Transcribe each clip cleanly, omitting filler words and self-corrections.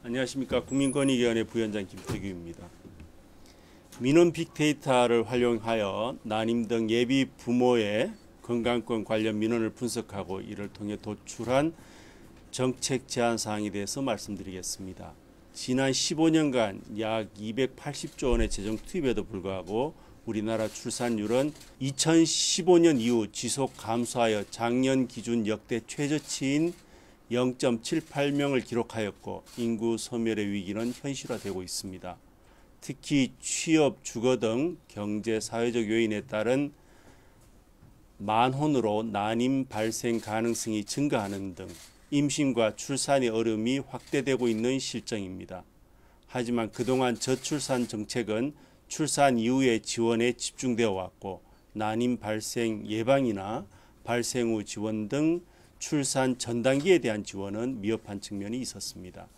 안녕하십니까. 국민권익위원회 부위원장 김태규입니다. 민원 빅데이터를 활용하여 난임 등 예비 부모의 건강권 관련 민원을 분석하고 이를 통해 도출한 정책 제안 사항에 대해서 말씀드리겠습니다. 지난 15년간 약 280조 원의 재정 투입에도 불구하고 우리나라 출산율은 2015년 이후 지속 감소하여 작년 기준 역대 최저치인 0.78명을 기록하였고 인구 소멸의 위기는 현실화되고 있습니다. 특히 취업, 주거 등 경제, 사회적 요인에 따른 만혼으로 난임 발생 가능성이 증가하는 등 임신과 출산의 어려움이 확대되고 있는 실정입니다. 하지만 그동안 저출산 정책은 출산 이후의 지원에 집중되어 왔고 난임 발생 예방이나 발생 후 지원 등 출산 전 단계에 대한 지원은 미흡한 측면이 있었습니다.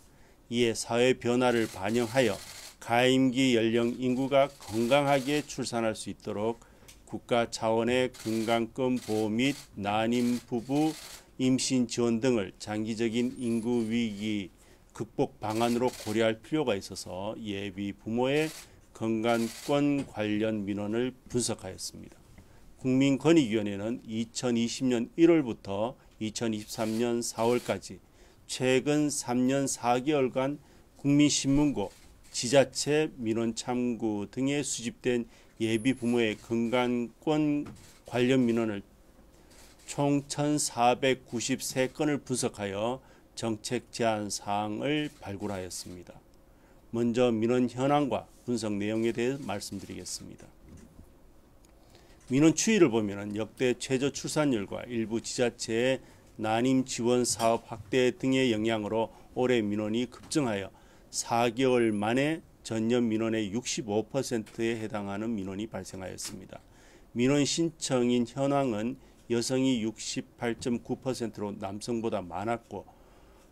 이에 사회 변화를 반영하여 가임기 연령 인구가 건강하게 출산할 수 있도록 국가 차원의 건강권 보호 및 난임 부부 임신 지원 등을 장기적인 인구 위기 극복 방안으로 고려할 필요가 있어서 예비 부모의 건강권 관련 민원을 분석하였습니다. 국민권익위원회는 2020년 1월부터 2023년 4월까지 최근 3년 4개월간 국민신문고, 지자체 민원 참고 등에 수집된 예비 부모의 건강권 관련 민원을 총 1,493건을 분석하여 정책 제안 사항을 발굴하였습니다. 먼저 민원 현황과 분석 내용에 대해 말씀드리겠습니다. 민원 추이를 보면 역대 최저 출산율과 일부 지자체의 난임 지원 사업 확대 등의 영향으로 올해 민원이 급증하여 4개월 만에 전년 민원의 65%에 해당하는 민원이 발생하였습니다. 민원 신청인 현황은 여성이 68.9%로 남성보다 많았고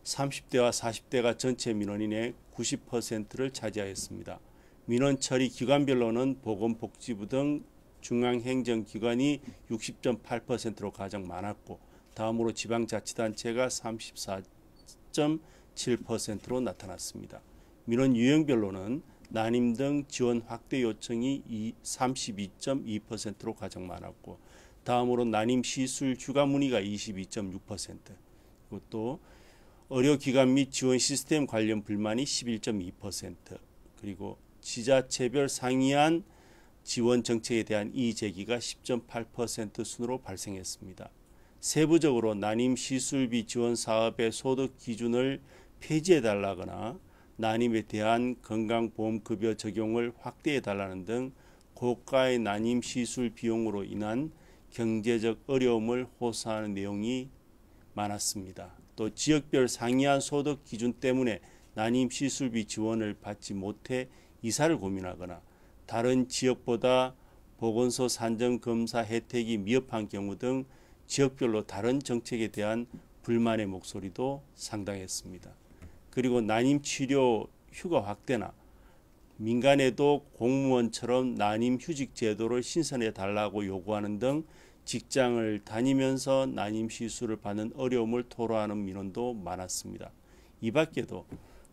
30대와 40대가 전체 민원인의 90%를 차지하였습니다. 민원 처리 기관별로는 보건복지부 등 중앙행정기관이 60.8%로 가장 많았고 다음으로 지방자치단체가 34.7%로 나타났습니다. 민원 유형별로는 난임 등 지원 확대 요청이 32.2%로 가장 많았고 다음으로 난임 시술 휴가 문의가 22.6%, 그리고 또 의료기관 및 지원 시스템 관련 불만이 11.2%, 그리고 지자체별 상이한 지원 정책에 대한 이의 제기가 10.8% 순으로 발생했습니다. 세부적으로 난임 시술비 지원 사업의 소득 기준을 폐지해달라거나 난임에 대한 건강보험급여 적용을 확대해달라는 등 고가의 난임 시술 비용으로 인한 경제적 어려움을 호소하는 내용이 많았습니다. 또 지역별 상이한 소득 기준 때문에 난임 시술비 지원을 받지 못해 이사를 고민하거나 다른 지역보다 보건소 산정 검사 혜택이 미흡한 경우 등 지역별로 다른 정책에 대한 불만의 목소리도 상당했습니다. 그리고 난임 치료 휴가 확대나 민간에도 공무원처럼 난임 휴직 제도를 신설해 달라고 요구하는 등 직장을 다니면서 난임 시술을 받는 어려움을 토로하는 민원도 많았습니다. 이 밖에도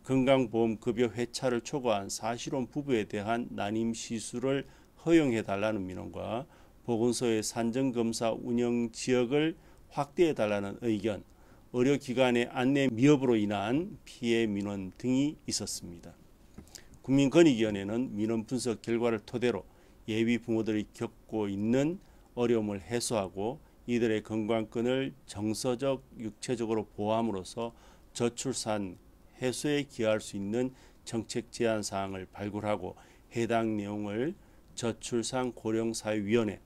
건강보험급여 회차를 초과한 사실혼 부부에 대한 난임 시술을 허용해달라는 민원과 보건소의 산정검사 운영 지역을 확대해달라는 의견, 의료기관의 안내 미흡으로 인한 피해 민원 등이 있었습니다. 국민권익위원회는 민원 분석 결과를 토대로 예비 부모들이 겪고 있는 어려움을 해소하고 이들의 건강권을 정서적, 육체적으로 보호함으로써 저출산 해소에 기여할 수 있는 정책 제안 사항을 발굴하고 해당 내용을 저출산 고령사회위원회,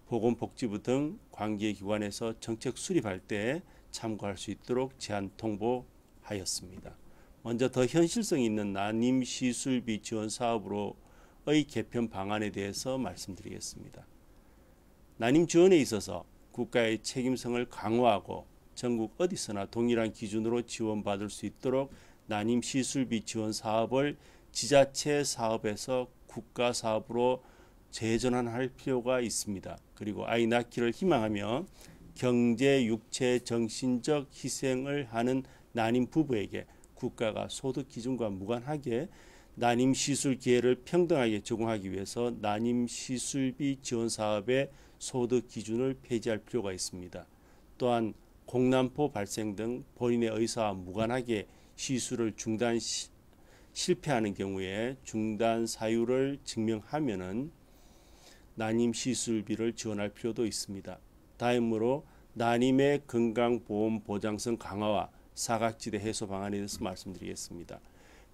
보건복지부 등 관계기관에서 정책 수립할 때 참고할 수 있도록 제안 통보하였습니다. 먼저 더 현실성 있는 난임 시술비 지원 사업으로의 개편 방안에 대해서 말씀드리겠습니다. 난임 지원에 있어서 국가의 책임성을 강화하고 전국 어디서나 동일한 기준으로 지원받을 수 있도록 난임 시술비 지원 사업을 지자체 사업에서 국가 사업으로 재전환할 필요가 있습니다. 그리고 아이 낳기를 희망하며 경제, 육체, 정신적 희생을 하는 난임 부부에게 국가가 소득 기준과 무관하게 난임 시술 기회를 평등하게 제공하기 위해서 난임 시술비 지원 사업의 소득 기준을 폐지할 필요가 있습니다. 또한 공난포 발생 등 본인의 의사와 무관하게 시술을 실패하는 경우에 중단 사유를 증명하면은 난임 시술비를 지원할 필요도 있습니다. 다음으로 난임의 건강보험 보장성 강화와 사각지대 해소 방안에 대해서 말씀드리겠습니다.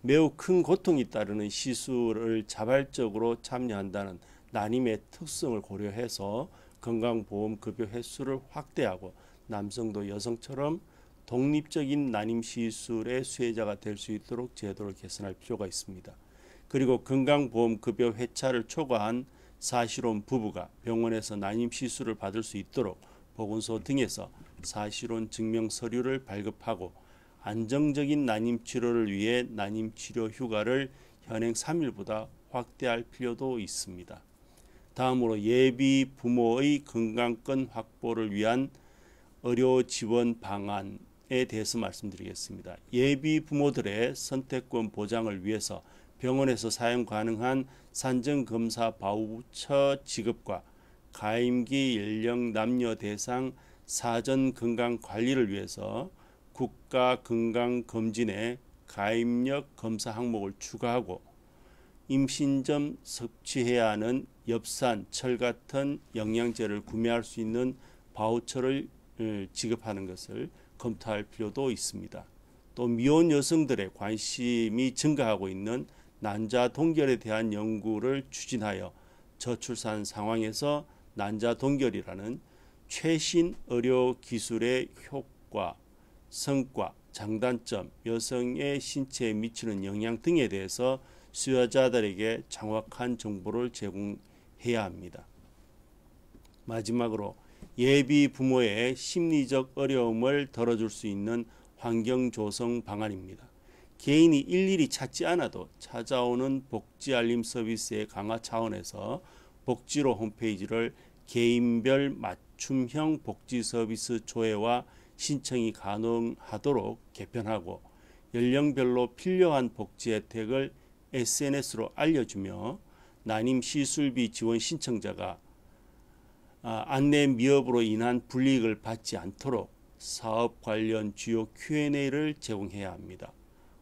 매우 큰 고통이 따르는 시술을 자발적으로 참여한다는 난임의 특성을 고려해서 건강보험 급여 횟수를 확대하고 남성도 여성처럼 독립적인 난임 시술의 수혜자가 될 수 있도록 제도를 개선할 필요가 있습니다. 그리고 건강보험 급여 회차를 초과한 사실혼 부부가 병원에서 난임 시술을 받을 수 있도록 보건소 등에서 사실혼 증명 서류를 발급하고 안정적인 난임 치료를 위해 난임 치료 휴가를 현행 3일보다 확대할 필요도 있습니다. 다음으로 예비 부모의 건강권 확보를 위한 의료 지원 방안에 대해서 말씀드리겠습니다. 예비 부모들의 선택권 보장을 위해서 병원에서 사용 가능한 산정검사 바우처 지급과 가임기 연령 남녀 대상 사전 건강 관리를 위해서 국가건강검진에 가입력 검사 항목을 추가하고 임신 전 섭취해야 하는 엽산, 철 같은 영양제를 구매할 수 있는 바우처를 지급하는 것을 검토할 필요도 있습니다. 또 미혼 여성들의 관심이 증가하고 있는 난자 동결에 대한 연구를 추진하여 저출산 상황에서 난자 동결이라는 최신 의료 기술의 효과, 성과, 장단점, 여성의 신체에 미치는 영향 등에 대해서 수요자들에게 정확한 정보를 제공해야 합니다. 마지막으로 예비 부모의 심리적 어려움을 덜어줄 수 있는 환경 조성 방안입니다. 개인이 일일이 찾지 않아도 찾아오는 복지 알림 서비스의 강화 차원에서 복지로 홈페이지를 개인별 맞춤형 복지 서비스 조회와 신청이 가능하도록 개편하고 연령별로 필요한 복지 혜택을 SNS로 알려주며 난임 시술비 지원 신청자가 안내 미흡으로 인한 불이익을 받지 않도록 사업 관련 주요 Q&A를 제공해야 합니다.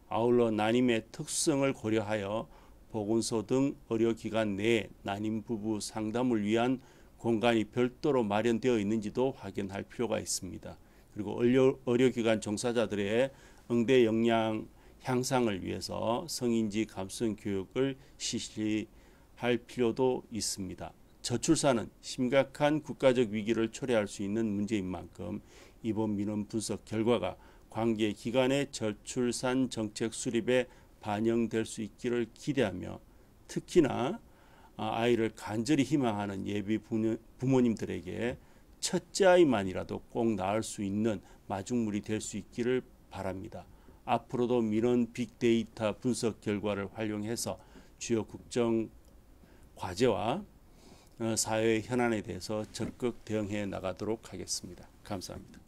아울러 난임의 특성을 고려하여 보건소 등 의료기관 내에 난임 부부 상담을 위한 공간이 별도로 마련되어 있는지도 확인할 필요가 있습니다. 그리고 의료기관 종사자들의 응대 역량 향상을 위해서 성인지 감수성 교육을 실시할 필요도 있습니다. 저출산은 심각한 국가적 위기를 초래할 수 있는 문제인 만큼 이번 민원 분석 결과가 관계 기관의 저출산 정책 수립에 반영될 수 있기를 기대하며 특히나 아이를 간절히 희망하는 예비 부모님들에게 첫째 아이만이라도 꼭 낳을 수 있는 마중물이 될 수 있기를 바랍니다. 앞으로도 민원 빅데이터 분석 결과를 활용해서 주요 국정 과제와 사회 현안에 대해서 적극 대응해 나가도록 하겠습니다. 감사합니다.